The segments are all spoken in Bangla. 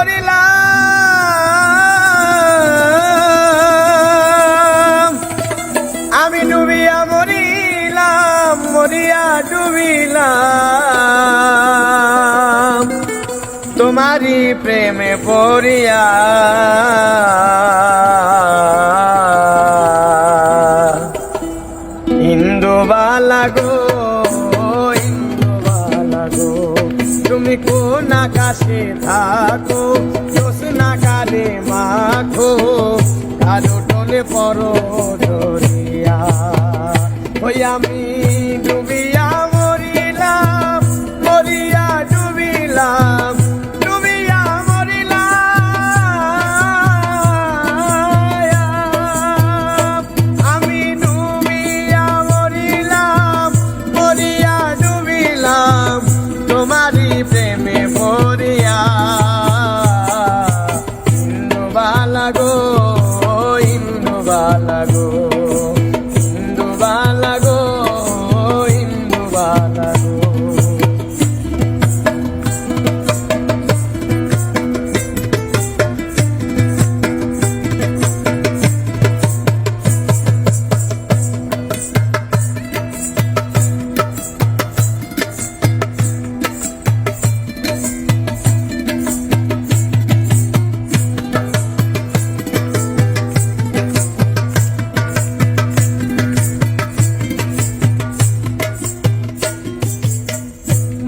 মরিলাম, আমি ডুবিয়া মরিলাম, মরিয়া ডুবিলাম তোমারি প্রেমে পড়িয়া। ইন্দুবালা গো, ইন্দুবালা গো, তুমি কোন আকাশে থাকো, জোছনা কারে মাখো, কারো টোলে পড়ো ধরিয়া। ওই আমি ডুবিয়া মরিলাম, মরিয়া ডুবিলাম, ডুবিয়া মরিলাম, আমি ডুবিয়া মরিলাম, মরিয়া ডুবিলাম তোমারি প্রেমে পড়িয়া। ইন্দুবালা গো, ইন্দুবালা গো, ইন্দুবালা গো, ইন্দুবালা গো।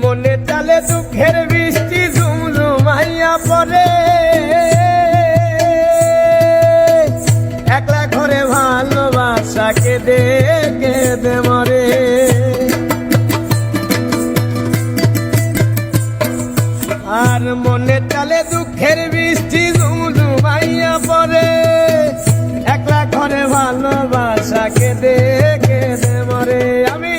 মনে চালে দুঃখের বৃষ্টি ঝুমঝুমাইয়া পড়ে, একলা ঘরে ভালোবাসা কেঁদে কেঁদে মরে। আর মনে চালে দুঃখের বৃষ্টি ঝুমঝুমাইয়া পড়ে, একলা ঘরে ভালোবাসা কেঁদে কেঁদে মরে। আমি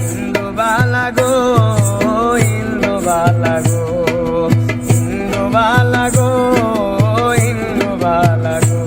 ইন্দুবালা গো, ইন্দুবালা গো, ইন্দুবালা গো, ইন্দুবালা গো।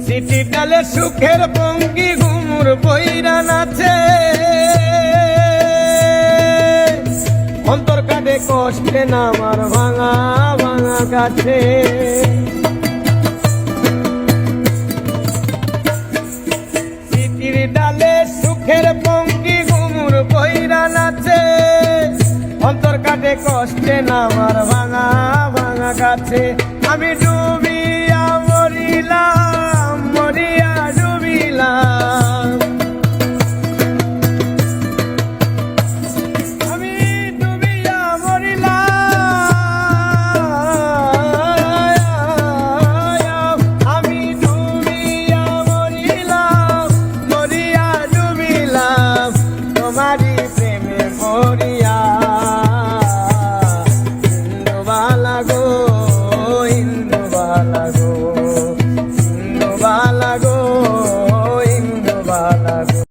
চিঠি ডালে সুখের পঙ্কি ঘুমুর বইরা নাচে, অন্তর কাটে কষ্টে নামার ভাঙা ভাঙা কাছে। চিঠির ডালে সুখের পঙ্কি ঘুমুর বইরা নাচে, অন্তর কাটে কষ্টে নামার ভাঙা ভাঙা কাছে। আমি ডুবিয়া মরিলাম, মরিয়া ডুবিলাম